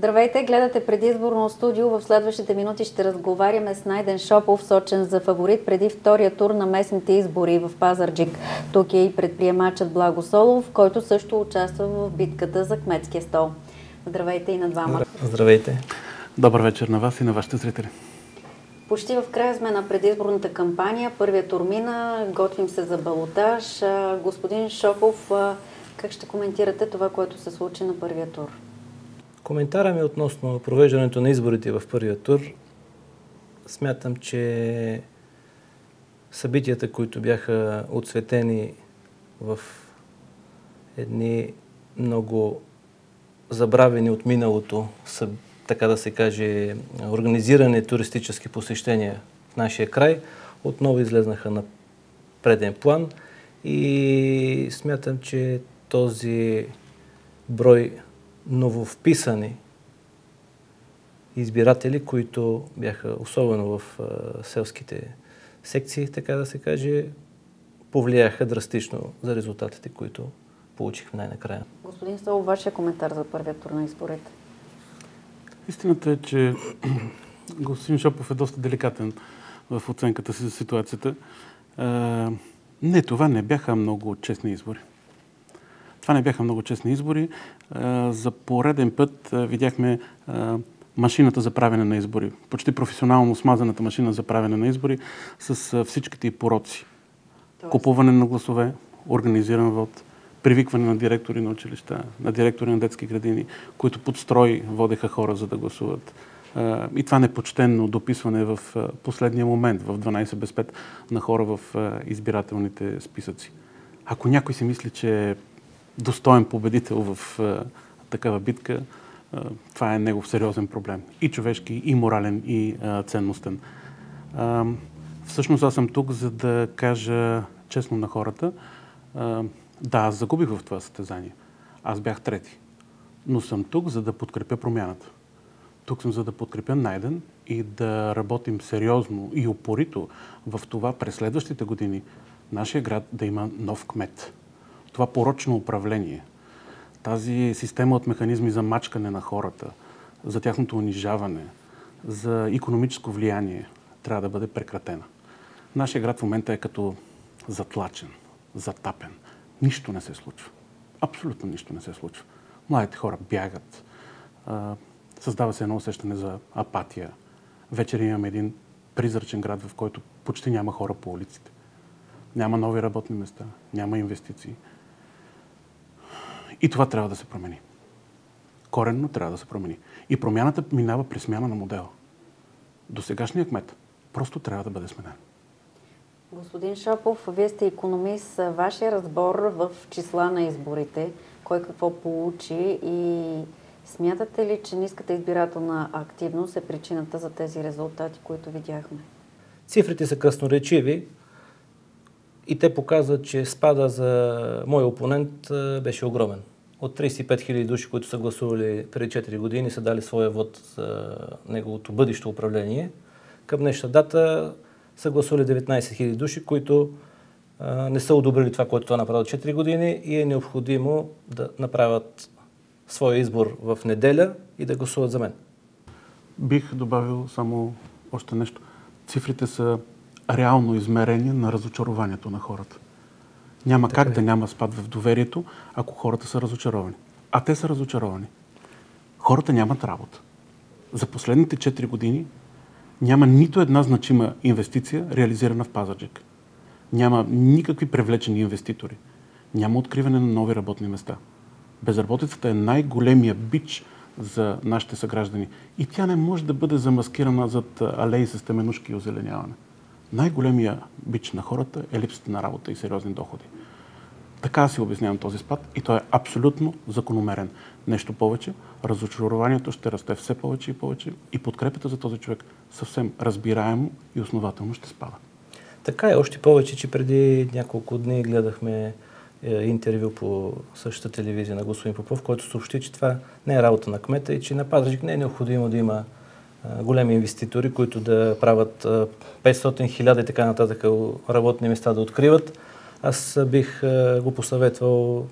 Здравейте, гледате предизборно студио. В следващите минути ще разговаряме с Найден Шопов, сочен за фаворит преди втория тур на местните избори в Пазарджик. Тук е и предприемачът Благо Солов, който също участва в битката за кметския стол. Здравейте и на двама. Здравейте. Добър вечер на вас и на вашите зрители. Почти в края сме на предизборната кампания. Първият тур мина, готвим се за балотаж. Господин Шопов, как ще коментирате това, което се случи на първия тур? Коментара ми относно провеждането на изборите в първия тур. Смятам, че събитията, които бяха отсветени в едни много забравени от миналото, така да се каже, организирани туристически посещения в нашия край, отново излезнаха на преден план и смятам, че този брой нововписани избиратели, които бяха особено в селските секции, така да се каже, повлияха драстично за резултатите, които получихме най-накрая. Господин Солов, вашия коментар за първия тур на изборите? Истината е, че господин Шопов е доста деликатен в оценката си за ситуацията. Не, това не бяха много честни избори. Това не бяха много честни избори. За пореден път видяхме машината за правене на избори. Почти професионално смазаната машина за правене на избори с всичките й пороци. Купуване на гласове, организиран вод, привикване на директори на училища, на директори на детски градини, които под строй водеха хора, за да гласуват. И това непочтенно дописване в последния момент, в 12 без 5, на хора в избирателните списъци. Ако някой си мисли, че е достоен победител в такава битка, това е негов сериозен проблем. И човешки, и морален, и ценностен. Всъщност аз съм тук, за да кажа честно на хората, да, аз загубих в това състезание. Аз бях трети. Но съм тук, за да подкрепя промяната. Тук съм, за да подкрепя Найден и да работим сериозно и упорито в това през следващите години нашия град да има нов кмет. Това порочно управление, тази система от механизми за мачкане на хората, за тяхното унижаване, за икономическо влияние, трябва да бъде прекратена. Нашия град в момента е като затлачен, затапен. Нищо не се случва. Абсолютно нищо не се случва. Младите хора бягат. Създава се едно усещане за апатия. Вечер имаме един призрачен град, в който почти няма хора по улиците. Няма нови работни места, няма инвестиции. И това трябва да се промени. Коренно трябва да се промени. И промяната минава при смяна на модела. Досегашният кмет просто трябва да бъде сменен. Господин Шопов, вие сте икономист. Вашия разбор в числа на изборите, кой какво получи и смятате ли, че ниската избирателна активност е причината за тези резултати, които видяхме? Цифрите са красноречиви и те показват, че спада за мой опонент беше огромен. От 35 000 души, които са гласували преди 4 години, са дали своя вод за неговото бъдещо управление. Към днешна дата са гласували 19 000 души, които не са одобрили това, което това направи 4 години и е необходимо да направят своя избор в неделя и да гласуват за мен. Бих добавил само още нещо. Цифрите са реално измерение на разочарованието на хората. Няма как да няма спад в доверието, ако хората са разочаровани. А те са разочаровани. Хората нямат работа. За последните 4 години няма нито една значима инвестиция, реализирана в Пазарджик. Няма никакви привлечени инвеститори. Няма откриване на нови работни места. Безработицата е най-големия бич за нашите съграждани. И тя не може да бъде замаскирана зад алеи с теменушки и озеленяване. Най-големия бич на хората е липсата на работа и сериозни доходи. Така си обяснявам този спад и той е абсолютно закономерен. Нещо повече, разочарованието ще расте все повече и повече и подкрепата за този човек съвсем разбираемо и основателно ще спада. Така е, още повече, че преди няколко дни гледахме интервю по същата телевизия на господин Попов, който съобщи, че това не е работа на кмета и че на Пазарджик не е необходимо да има големи инвеститори, които да правят 500 000 и така нататък работни места да откриват. Аз бих го посъветвал,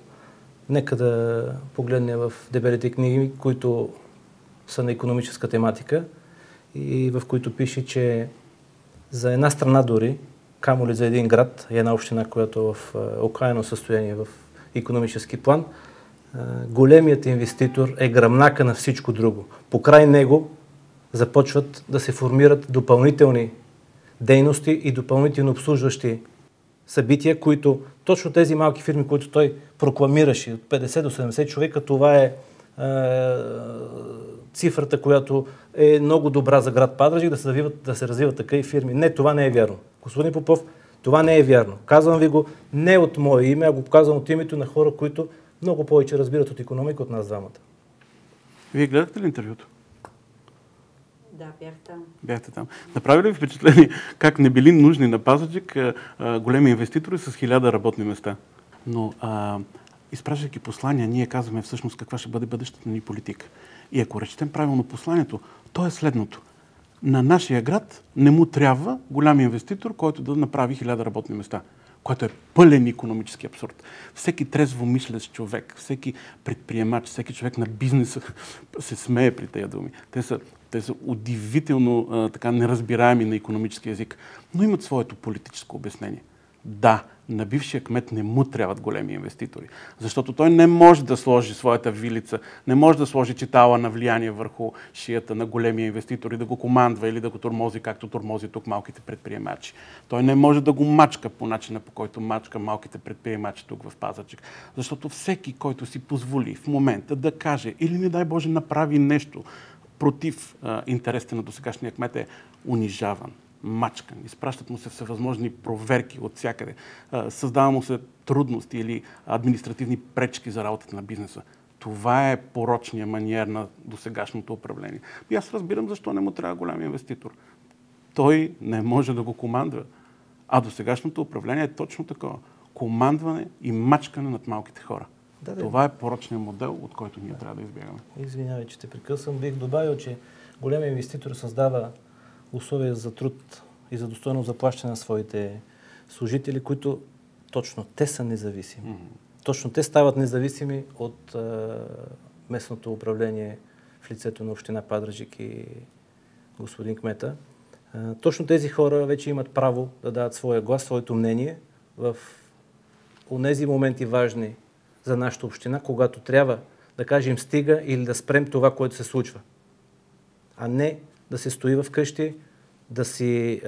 нека да погледне в дебелите книги, които са на икономическа тематика и в които пише, че за една страна дори, камо ли за един град и една община, която е в окаяно състояние в икономически план, големият инвеститор е гръбнака на всичко друго. Покрай него започват да се формират допълнителни дейности и допълнително обслужващи събития, които точно тези малки фирми, които той прокламираше, от 50 до 70 човека, това е цифрата, която е много добра за град Пазарджик, да се развиват такива фирми. Не, това не е вярно. Господин Попов, това не е вярно. Казвам ви го не от мое име, а го казвам от името на хора, които много повече разбират от икономика от нас двамата. Вие гледахте ли интервюто? Да, бях там. Бяхте там. Направи ли ви впечатление как не били нужни на Пазарджик големи инвеститори с 1000 работни места? Но изпращайки послания, ние казваме всъщност каква ще бъде бъдещата ни политика. И ако речетем правилно посланието, то е следното. На нашия град не му трябва голям инвеститор, който да направи 1000 работни места, което е пълен икономически абсурд. Всеки трезво мислещ човек, всеки предприемач, всеки човек на бизнеса се смее при тези думи. Те са удивително така неразбираеми на икономически език, но имат своето политическо обяснение. Да, на бившия кмет не му трябват големи инвеститори, защото той не може да сложи своята вилица, не може да сложи читала на влияние върху шията на големия инвеститор и да го командва или да го тормози, както тормози тук малките предприемачи. Той не може да го мачка по начина, по който мачка малките предприемачи тук в Пазарджик, защото всеки, който си позволи в момента да каже или не дай Боже направи нещо против интересите на досегашния кмет, е унижаван, мачкан. Изпращат му се всевъзможни проверки от всякъде. Създава му се трудности или административни пречки за работата на бизнеса. Това е порочния маниер на досегашното управление. И аз разбирам защо не му трябва голям инвеститор. Той не може да го командва. А досегашното управление е точно такова. Командване и мачкане над малките хора. Да. Това е порочният модел, от който ние трябва да избягаме. Извинявай, че те прекъсвам. Бих добавил, че големият инвеститор създава условия за труд и за достойно заплащане на своите служители, които точно те са независими. Mm-hmm. Точно те стават независими от местното управление в лицето на община Пазарджик и господин кмета. Точно тези хора вече имат право да дадат своя глас, своето мнение в онези моменти важни за нашата община, когато трябва да кажем стига или да спрем това, което се случва. А не да се стои в къщи, да си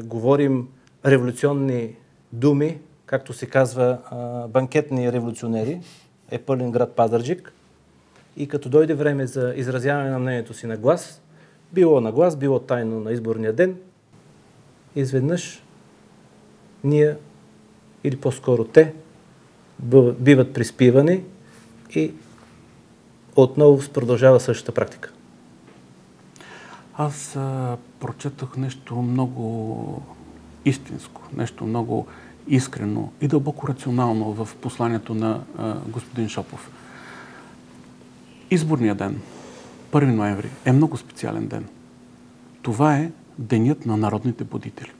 говорим революционни думи, както се казва банкетни революционери, е пълен град Пазарджик. И като дойде време за изразяване на мнението си на глас, било на глас, било тайно на изборния ден, изведнъж ние, или по-скоро те, биват приспивани и отново продължава същата практика. Аз прочетох нещо много истинско, нещо много искрено и дълбоко рационално в посланието на господин Шопов. Изборният ден, 1 ноември, е много специален ден. Това е денят на народните будители.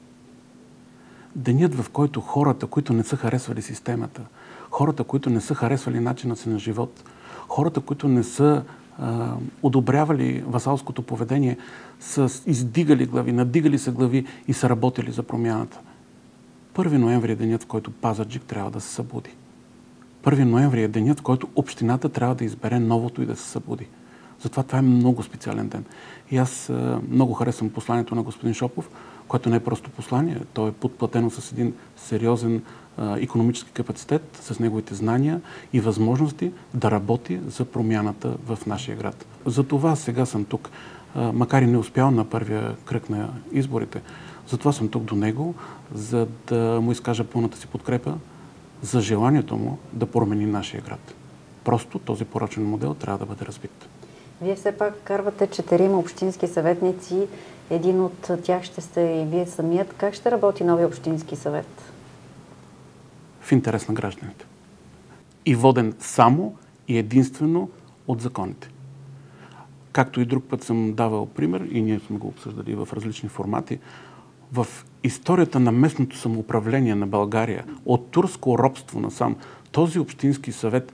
Денят, в който хората, които не са харесвали системата, хората, които не са харесвали начина си на живот, хората, които не са одобрявали васалското поведение, са издигали глави, надигали са глави и са работили за промяната. 1 ноември е денят, в който Пазарджик трябва да се събуди. 1 ноември е денят, в който общината трябва да избере новото и да се събуди. Затова това е много специален ден. И аз много харесвам посланието на господин Шопов, което не е просто послание, то е подплатено с един сериозен икономически капацитет, с неговите знания и възможности да работи за промяната в нашия град. Затова сега съм тук, макар и не успял на първия кръг на изборите, затова съм тук до него, за да му изкажа пълната си подкрепа за желанието му да промени нашия град. Просто този порочен модел трябва да бъде разбит. Вие все пак карвате 4 общински съветници, един от тях ще сте и вие самият. Как ще работи новия общински съвет? В интерес на гражданите. И воден само и единствено от законите. Както и друг път съм давал пример, и ние сме го обсъждали в различни формати, в историята на местното самоуправление на България, от турско робство насам, този общински съвет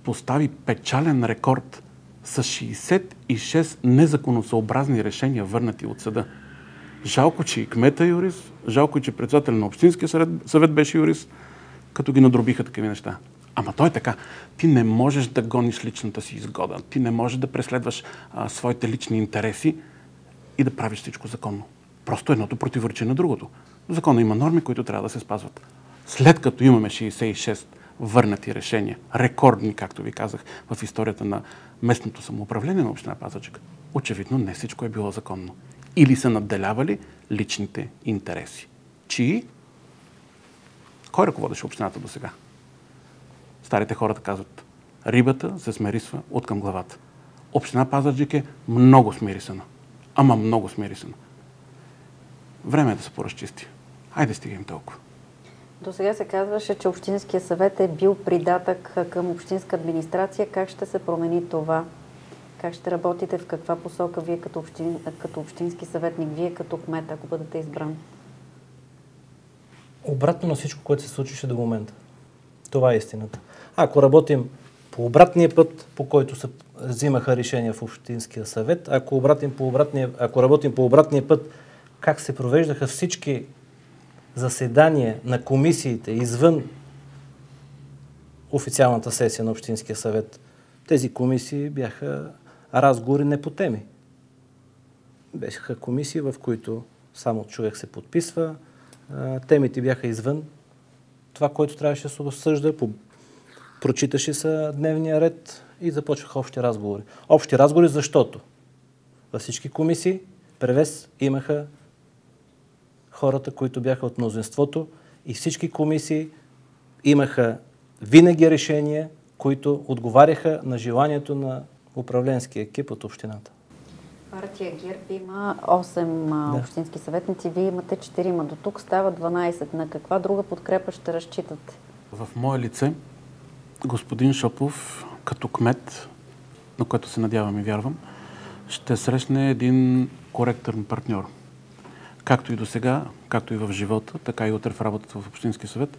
постави печален рекорд с 66 незаконосъобразни решения, върнати от съда. Жалко, че и кмета е юрист, жалко, че председател на Общинския съвет беше юрист, като ги надробиха такива неща. Ама той е така. Ти не можеш да гониш личната си изгода. Ти не можеш да преследваш своите лични интереси и да правиш всичко законно. Просто едното противоречи на другото. В закона има норми, които трябва да се спазват. След като имаме 66 върнати решения, рекордни, както ви казах, в историята на местното самоуправление на община Пазарджик, очевидно не всичко е било законно. Или са надделявали личните интереси. Чии? Кой ръководеше общината до сега? Старите хората казват, рибата се смирисва от към главата. Община Пазарджик е много смирисана. Ама много смирисана. Време е да се поразчисти. Айде стигнем толкова. До сега се казваше, че Общинския съвет е бил придатък към общинска администрация. Как ще се промени това? Как ще работите? В каква посока вие като общински съветник, вие като кмет, ако бъдете избран? Обратно на всичко, което се случваше до момента. Това е истината. Ако работим по обратния път, по който се взимаха решения в Общинския съвет, ако работим по обратния път, как се провеждаха всички заседания на комисиите извън официалната сесия на Общинския съвет, тези комисии бяха разговори не по теми. Бяха комисии, в които само човек се подписва, темите бяха извън това, което трябваше да се обсъжда, прочиташе се дневния ред и започваха общи разговори. Общи разговори, защото във всички комисии превес имаха хората, които бяха от мнозинството, и всички комисии имаха винаги решения, които отговаряха на желанието на управленския екип от общината. Партия ГЕРБ има 8 общински съветници, вие имате 4, до тук става 12. На каква друга подкрепа ще разчитате? В мое лице господин Шопов, като кмет, на което се надявам и вярвам, ще срещне един коректен партньор. Както и до сега, както и в живота, така и утре в работата в Общинския съвет,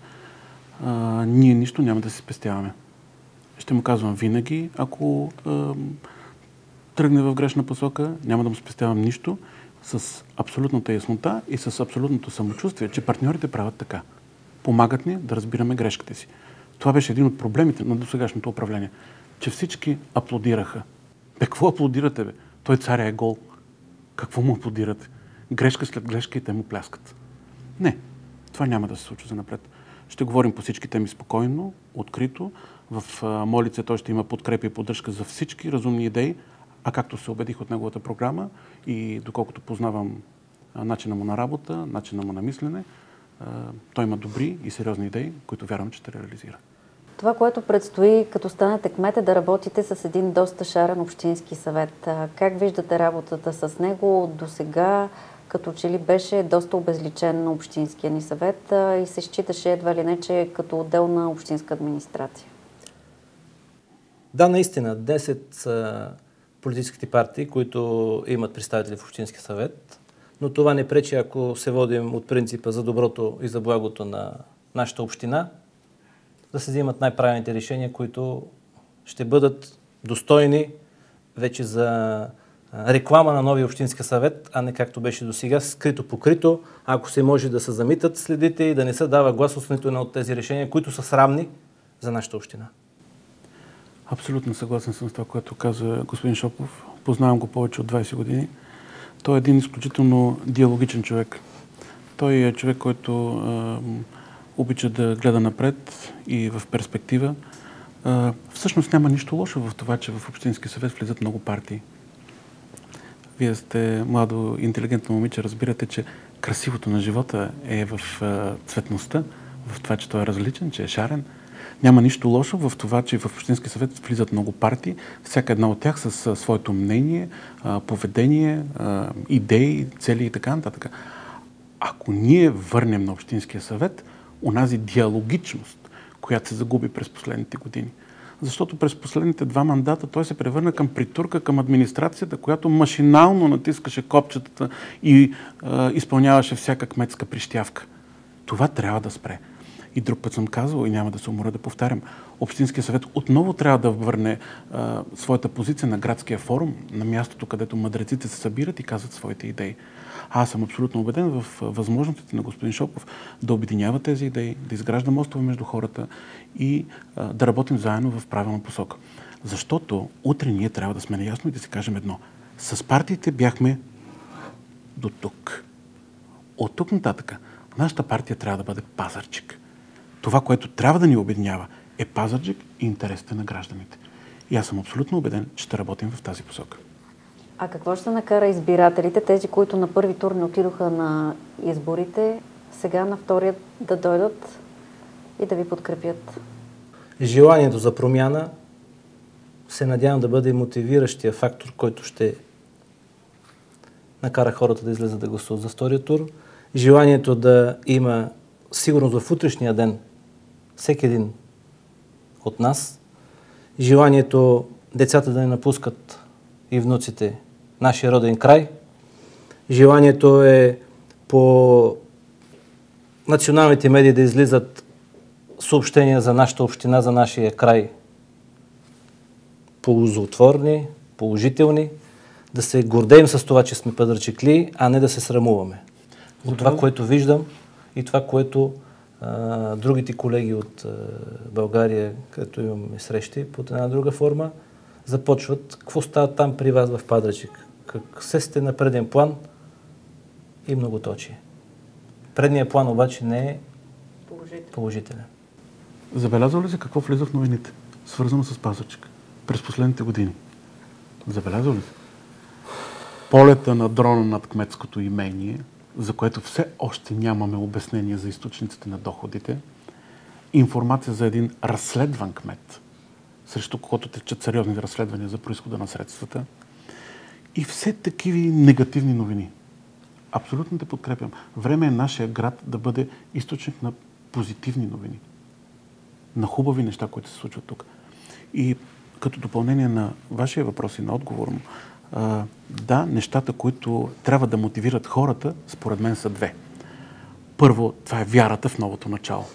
ние нищо няма да се спестяваме. Ще му казвам винаги, ако тръгне в грешна посока, няма да му спестявам нищо, с абсолютната яснота и с абсолютното самочувствие, че партньорите правят така. Помагат ни да разбираме грешките си. Това беше един от проблемите на досегашното управление, че всички аплодираха. Какво аплодирате, бе? Той царя е гол. Какво му аплодирате? Грешка след грешка и те му пляскат. Не, това няма да се случи занапред. Ще говорим по всички теми спокойно, открито. В мое лице той ще има подкрепа и поддръжка за всички разумни идеи, а както се убедих от неговата програма и доколкото познавам начина му на работа, начина му на мислене, той има добри и сериозни идеи, които вярвам, че ще реализира. Това, което предстои, като станете кмет, е да работите с един доста шарен общински съвет. Как виждате работата с него до сега? Като че ли беше доста обезличен на общинския ни съвет и се считаше едва ли не, че е като отделна общинска администрация? Да, наистина. 10 са политическите партии, които имат представители в Общинския съвет, но това не пречи, ако се водим от принципа за доброто и за благото на нашата община, да се взимат най-правилните решения, които ще бъдат достойни вече за реклама на новия Общински съвет, а не както беше до сега, скрито покрито, ако се може да се замитат следите и да не се дава гласност нито едно от тези решения, които са срамни за нашата община. Абсолютно съгласен съм с това, което каза господин Шопов. Познавам го повече от 20 години. Той е един изключително диалогичен човек. Той е човек, който обича да гледа напред и в перспектива. Всъщност няма нищо лошо в това, че в Общински съвет влизат много партии. Вие сте младо, интелигентно момиче, разбирате, че красивото на живота е в цветността, в това, че той е различен, че е шарен. Няма нищо лошо в това, че в Общински съвет влизат много партии, всяка една от тях с своето мнение, поведение, идеи, цели и така нататък. Ако ние върнем на Общинския съвет онази диалогичност, която се загуби през последните години, защото през последните 2 мандата той се превърна към притурка към администрацията, която машинално натискаше копчетата и изпълняваше всяка кметска прищявка. Това трябва да спре. И друг път съм казвал и няма да се уморя да повтарям. Общинския съвет отново трябва да върне своята позиция на градския форум, на мястото, където мъдреците се събират и казват своите идеи. Аз съм абсолютно убеден в възможностите на господин Шопов да обединява тези идеи, да изгражда мостове между хората и да работим заедно в правилна посока. Защото утре ние трябва да сме наясно и да си кажем едно. С партиите бяхме до тук. От тук нататък нашата партия трябва да бъде Пазарджик. Това, което трябва да ни обединява, е Пазарджик и интересите на гражданите. И аз съм абсолютно убеден, че ще работим в тази посока. А какво ще накара избирателите, тези, които на първи тур не отидоха на изборите, сега на втория да дойдат и да ви подкрепят? Желанието за промяна се надявам да бъде мотивиращия фактор, който ще накара хората да излезат да гласуват за втория тур. Желанието да има сигурност в утрешния ден всеки един от нас. Желанието децата да не напускат и внуците нашия роден край. Желанието е по националните медии да излизат съобщения за нашата община, за нашия край ползотворни, положителни, да се гордеем с това, че сме пазарджикли, а не да се срамуваме. От това, което виждам и това, което другите колеги от България, като имаме срещи под една друга форма, започват. Какво става там при вас в Пазарджик? Как се сте на преден план и многоточие. Предният план обаче не е положителен. Забелязал ли се какво влиза в новините, свързано с Пазарджик през последните години? Забелязал ли се? Полета на дрона над кметското имение, за което все още нямаме обяснение за източниците на доходите, информация за един разследван кмет, срещу когото течат сериозни разследвания за произхода на средствата и все такива негативни новини. Абсолютно те подкрепям. Време е нашия град да бъде източник на позитивни новини, на хубави неща, които се случват тук. И като допълнение на вашия въпрос и на отговор му, да, нещата, които трябва да мотивират хората, според мен са две. Първо, това е вярата в новото начало.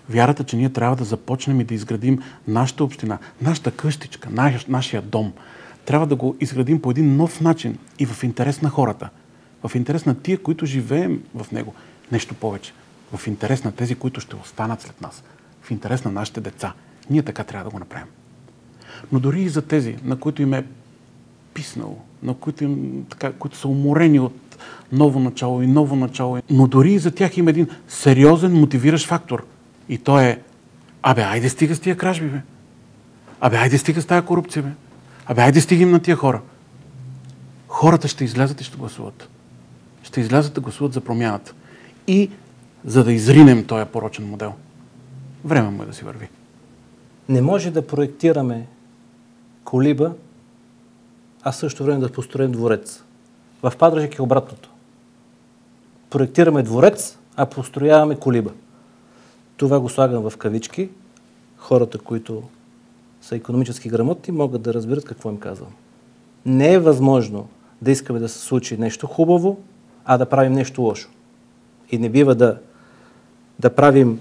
Вярата, че ние трябва да започнем и да изградим нашата община, нашата къщичка, нашия дом. Трябва да го изградим по един нов начин и в интерес на хората. В интерес на тия, които живеем в него. Нещо повече. В интерес на тези, които ще останат след нас. В интерес на нашите деца. Ние така трябва да го направим. Но дори и за тези, на които им е писнало, на които са уморени от ново начало, но дори и за тях има един сериозен мотивиращ фактор. И то е, айде стига с тия кражби, бе. Айде стига с тая корупция, бе. Айде стигим на тия хора. Хората ще излязат и ще гласуват. Ще излязат да гласуват за промяната. И за да изринем този порочен модел. Време му е да си върви. Не може да проектираме колиба, а също време да построим дворец. В Пазарджик е обратното. Проектираме дворец, а построяваме колиба. Това го слагам в кавички. Хората, които са икономически грамотни, могат да разберат какво им казвам. Не е възможно да искаме да се случи нещо хубаво, а да правим нещо лошо. И не бива да правим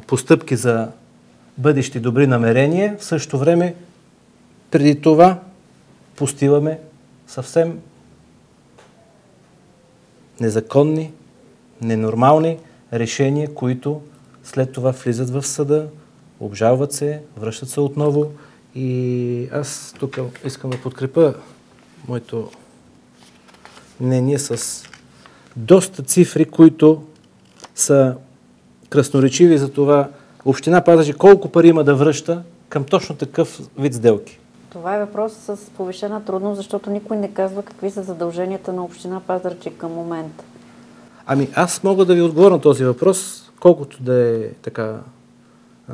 постъпки за бъдещи добри намерения, в същото време преди това постиваме съвсем незаконни, ненормални решения, които след това влизат в съда, обжалват се, връщат се отново. И аз тук искам да подкрепя моето мнение с доста цифри, които са красноречиви за това община Пазарджик колко пари има да връща към точно такъв вид сделки. Това е въпрос с повишена трудност, защото никой не казва какви са задълженията на община Пазарджик към момента. Аз мога да ви отговоря на този въпрос, колкото да е така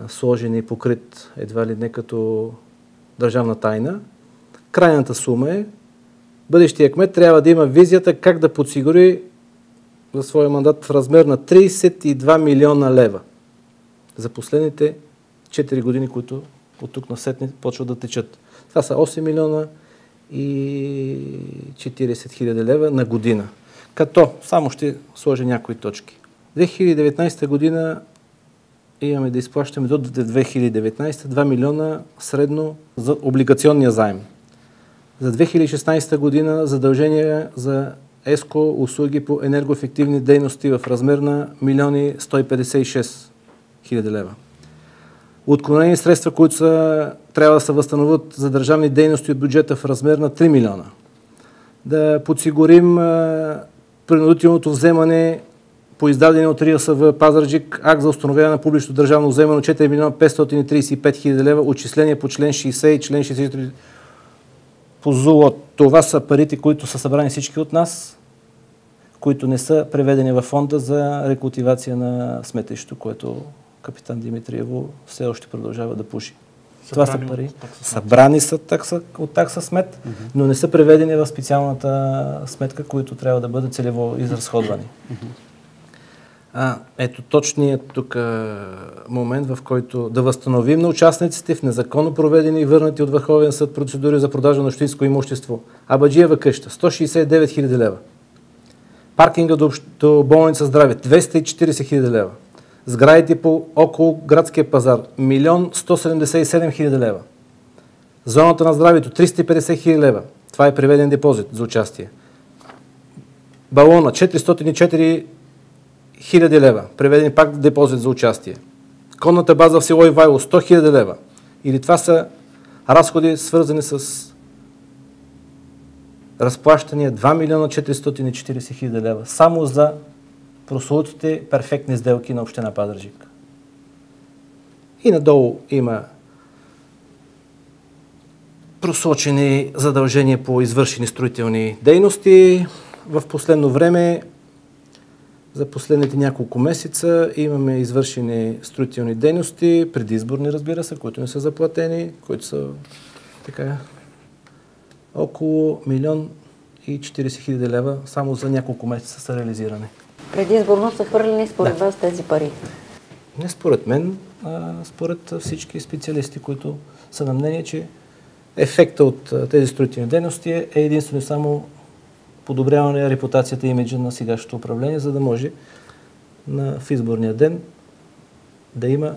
сложен и покрит едва ли не като държавна тайна. Крайната сума е, бъдещия кмет трябва да има визията как да подсигури за своя мандат в размер на 32 милиона лева за последните 4 години, които от тук насетне почват да течат. Това са 8 милиона и 40 хиляди лева на година. Като, само ще сложа някои точки. 2019 година имаме да изплащаме до 2019 2 милиона средно за облигационния заем. За 2016 година задължения за ЕСКО услуги по енергоефективни дейности в размер на 1 156 000 лева. Отклонени средства, които трябва да се възстановят за държавни дейности от бюджета в размер на 3 милиона. Да подсигурим принудителното вземане по издадени от РИОСВ Пазарджик акт за установяване на публично държавно вземане от 4 милиона 535 хиляди лева, отчисления по член 60 и член 63 по ЗУЛО. Това са парите, които са събрани всички от нас, които не са преведени във фонда за рекултивация на сметището, което капитан Димитриево все още продължава да пуши. Това са пари. Събрани са от такса смет, но не са преведени в специалната сметка, които трябва да бъдат целево изразходвани. Ето точният тук момент, в който да възстановим на участниците в незаконно проведени и върнати от Върховен съд процедури за продажа на общинско имущество. Абаджиева къща 169 хиляди лева. Паркинга до болница Здраве 240 хиляди лева. Сградите по около градския пазар 1 177 хиляди лева. Зоната на здравето 350 хиляди лева. Това е преведен депозит за участие. Балона 404 хиляди лева. Преведен пак депозит за участие. Конната база в село Ивайло 100 хиляди лева. Или това са разходи свързани с разплащания 2 милиона 440 хиляди лева. Само за прословутите перфектни сделки на община Пазарджик. И надолу има просочени задължения по извършени строителни дейности. В последно време, за последните няколко месеца, имаме извършени строителни дейности, предизборни, разбира се, които не са заплатени, които са така около 1 040 хиляди лева само за няколко месеца са реализирани. Предизборно са хвърлени според вас тези пари? Не според мен, а според всички специалисти, които са на мнение, че ефекта от тези строителни дейности е единствено само подобряване на репутацията и имиджа на сегашното управление, за да може в изборния ден да има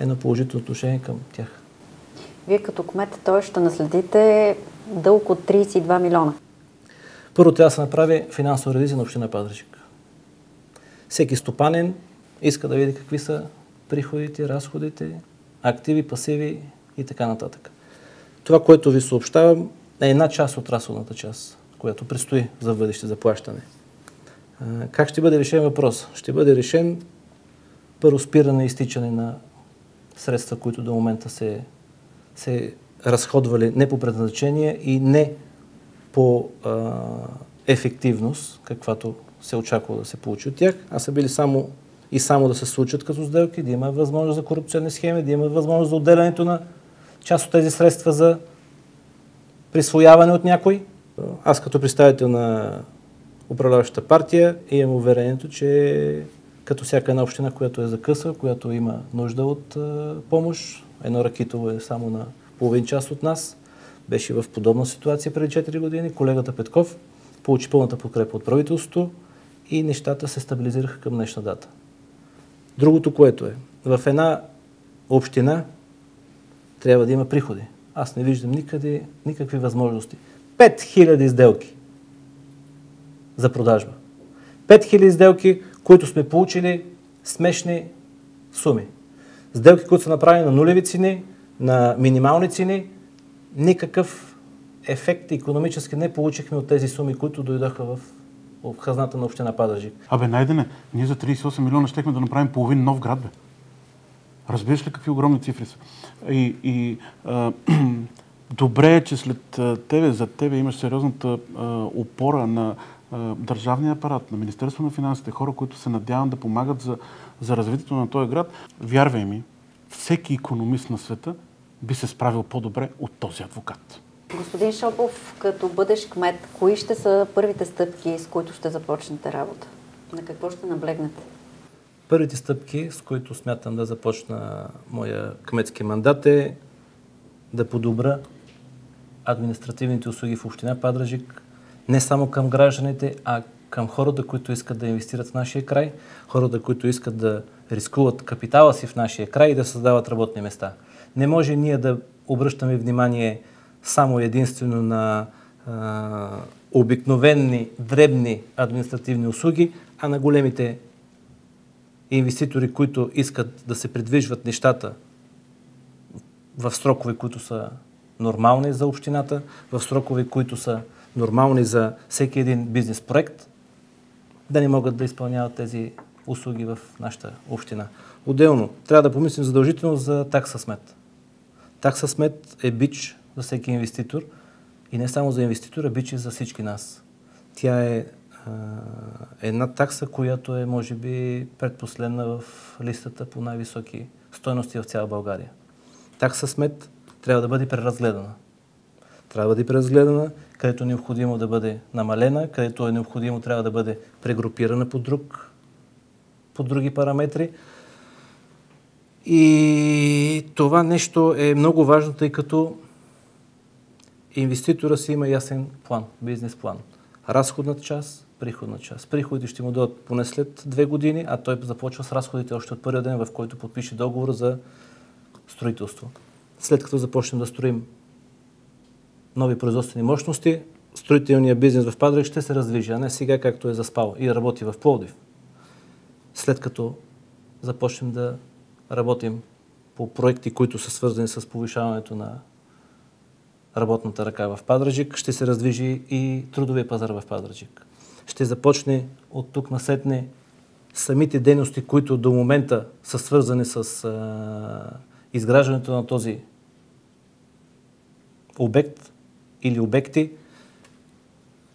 едно положително отношение към тях. Вие като кмет, той ще наследите дълг от 32 милиона. Първо трябва да се направи финансова ревизия на община Пазарджик. Всеки стопанин иска да види какви са приходите, разходите, активи, пасиви и така нататък. Това, което ви съобщавам, е една част от разходната част, която предстои за бъдеще заплащане. Как ще бъде решен въпрос? Ще бъде решен първо спиране и изтичане на средства, които до момента се разходвали не по предназначение и не по ефективност, каквато се очаква да се получи от тях, а са били само да се случат като сделки, да има възможност за корупционни схеми, да има възможност за отделянето на част от тези средства за присвояване от някой. Аз като представител на управляващата партия имам уверението, че като всяка една община, която е закъсала, която има нужда от помощ, едно Ракитово е само на половин час от нас, беше в подобна ситуация преди 4 години. Колегата Петков получи пълната подкрепа от правителството и нещата се стабилизираха към днешна дата. Другото, което е, в една община трябва да има приходи. Аз не виждам никъде никакви възможности. 5000 сделки за продажба. 5000 сделки, които сме получили смешни суми. Сделки, които са направени на нулеви цени, на минимални цени, никакъв ефект икономически не получихме от тези суми, които дойдоха в хазната на община Пазарджик. Найдене, ние за 38 милиона щехме да направим половин нов град, бе. Разбираш ли какви огромни цифри са? Добре е, че зад тебе имаш сериозната опора на държавния апарат, на Министерство на финансите, хора, които се надявам да помагат за развитието на този град. Вярвай ми, всеки икономист на света би се справил по-добре от този адвокат. Господин Шопов, като бъдеш кмет, кои ще са първите стъпки, с които ще започнете работа? На какво ще наблегнете? Първите стъпки, с които смятам да започна моя кметски мандат, е да подобра административните услуги в община Пазарджик не само към гражданите, а към хората, които искат да инвестират в нашия край, хората, които искат да рискуват капитала си в нашия край и да създават работни места. Не може ние да обръщаме внимание само единствено на обикновени, дребни административни услуги, а на големите инвеститори, които искат да се придвижват нещата в срокове, които са нормални за общината, в срокове, които са нормални за всеки един бизнес проект, да не могат да изпълняват тези услуги в нашата община. Отделно, трябва да помислим задължително за такса смет. Такса смет е бич за всеки инвеститор и не само за инвеститора, бич и за всички нас. Тя е една такса, която е, може би, предпоследна в листата по най-високи стойности в цяла България. Такса смет трябва да бъде преразгледана. Трябва да бъде преразгледана, където е необходимо да бъде намалена, където е необходимо трябва да бъде прегрупирана по други параметри. И това нещо е много важно, тъй като инвеститора си има ясен план, бизнес план. Разходната част, приходна част. Приходите ще му дадат поне след 2 години, а той започва с разходите още от първия ден, в който подпише договор за строителство. След като започнем да строим нови производствени мощности, строителният бизнес в Пазарджик ще се раздвижи, а не сега както е заспал и работи в Пловдив. След като започнем да работим по проекти, които са свързани с повишаването на работната ръка в Пазарджик, ще се раздвижи и трудовия пазар в Пазарджик. Ще започне от тук насетне самите дейности, които до момента са свързани с изграждането на този обект или обекти,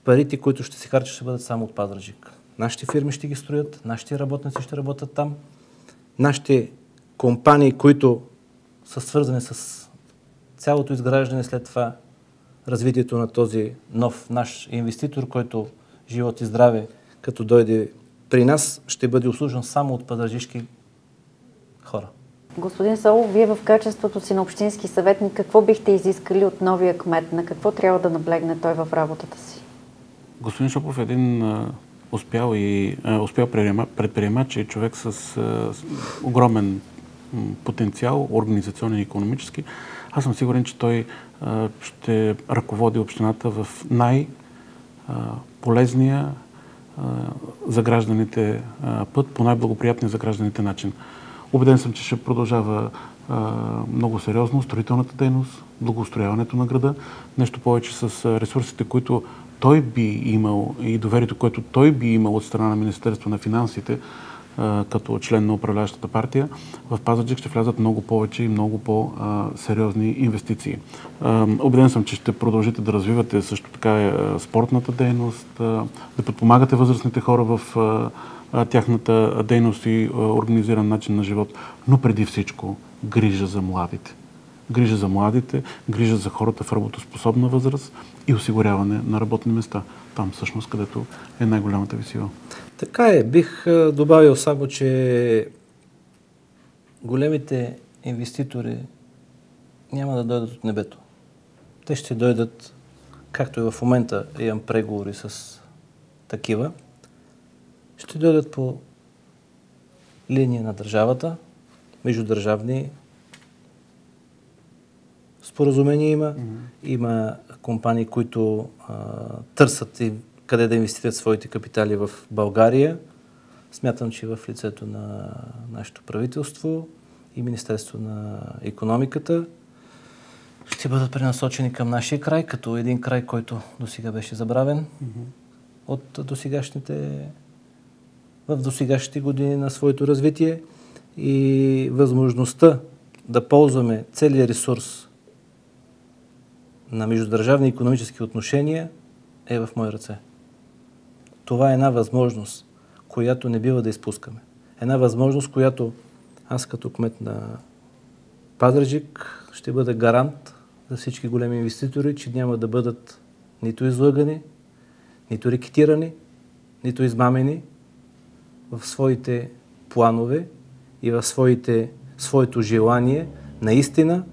парите, които ще се харчат, ще бъдат само от Пазарджик. Нашите фирми ще ги строят, нашите работници ще работят там, нашите компании, които са свързани с цялото изграждане, след това развитието на този нов наш инвеститор, който живот и здраве, като дойде при нас, ще бъде обслужен само от пазарджишки хора. Господин Солов, вие в качеството си на общински съветник, какво бихте изискали от новия кмет? На какво трябва да наблегне той в работата си? Господин Шопов е един успял предприемач и човек с огромен потенциал, организационен и икономически. Аз съм сигурен, че той ще ръководи общината в най-полезния за гражданите път, по най-благоприятния за гражданите начин. Убеден съм, че ще продължава много сериозно строителната дейност, благоустрояването на града. Нещо повече с ресурсите, които той би имал и доверието, което той би имал от страна на Министерство на финансите, като член на управляващата партия, в Пазарджик ще влязат много повече и много по-сериозни инвестиции. Убеден съм, че ще продължите да развивате също така спортната дейност, да подпомагате възрастните хора в тяхната дейност и организиран начин на живот, но преди всичко грижа за младите. Грижа за младите, грижа за хората в работоспособна възраст и осигуряване на работни места. Там всъщност, където е най-голямата ви сила. Така е. Бих добавил само, че големите инвеститори няма да дойдат от небето. Те ще дойдат, както и в момента имам преговори с такива, ще дойдат по линия на държавата, междудържавни споразумения има. Има компании, които търсят и къде да инвестират своите капитали в България. Смятам, че в лицето на нашето правителство и Министерство на икономиката ще бъдат пренасочени към нашия край, като един край, който досега беше забравен от в досегашните години на своето развитие, и възможността да ползваме целият ресурс на междудържавни икономически отношения е в мои ръце. Това е една възможност, която не бива да изпускаме. Една възможност, която аз като кмет на Пазарджик ще бъда гарант за всички големи инвеститори, че няма да бъдат нито излъгани, нито рекетирани, нито измамени в своите планове и в своето желание наистина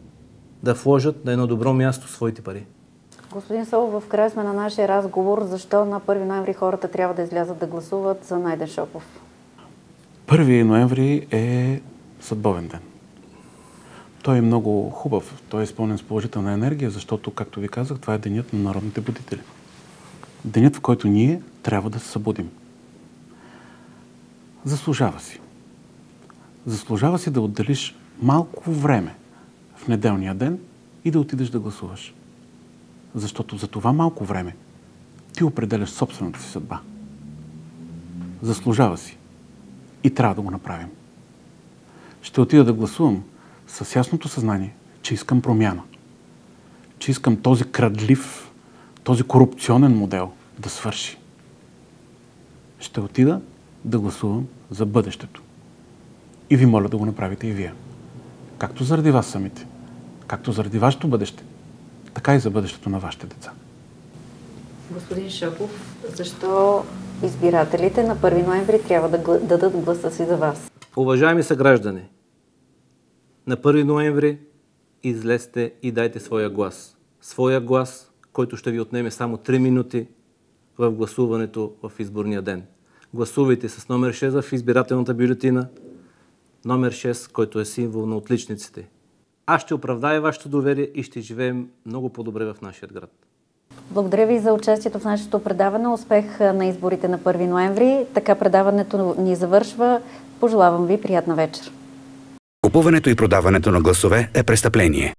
да вложат на едно добро място своите пари. Господин Солов, в края сме на нашия разговор. Защо на 1 ноември хората трябва да излязат да гласуват за Найден Шопов? 1 ноември е съдбовен ден. Той е много хубав. Той е изпълнен с положителна енергия, защото, както ви казах, това е денят на народните будители. Денят, в който ние трябва да се събудим. Заслужава си. Заслужава си да отделиш малко време в неделния ден и да отидеш да гласуваш. Защото за това малко време ти определяш собствената си съдба. Заслужава си. И трябва да го направим. Ще отида да гласувам с ясното съзнание, че искам промяна. Че искам този крадлив, този корупционен модел да свърши. Ще отида да гласувам за бъдещето. И ви моля да го направите и вие. Както заради вас самите, както заради вашето бъдеще, така и за бъдещето на вашите деца. Господин Шопов, защо избирателите на 1 ноември трябва да дадат гласа си за вас? Уважаеми съграждани, на 1 ноември излезте и дайте своя глас. Своя глас, който ще ви отнеме само 3 минути в гласуването в изборния ден. Гласувайте с номер 6 в избирателната бюлетина, номер 6, който е символ на отличниците. Аз ще оправдая вашето доверие и ще живеем много по-добре в нашия град. Благодаря ви за участието в нашето предаване. Успех на изборите на 1 ноември. Така предаването ни завършва. Пожелавам ви приятна вечер. Купуването и продаването на гласове е престъпление.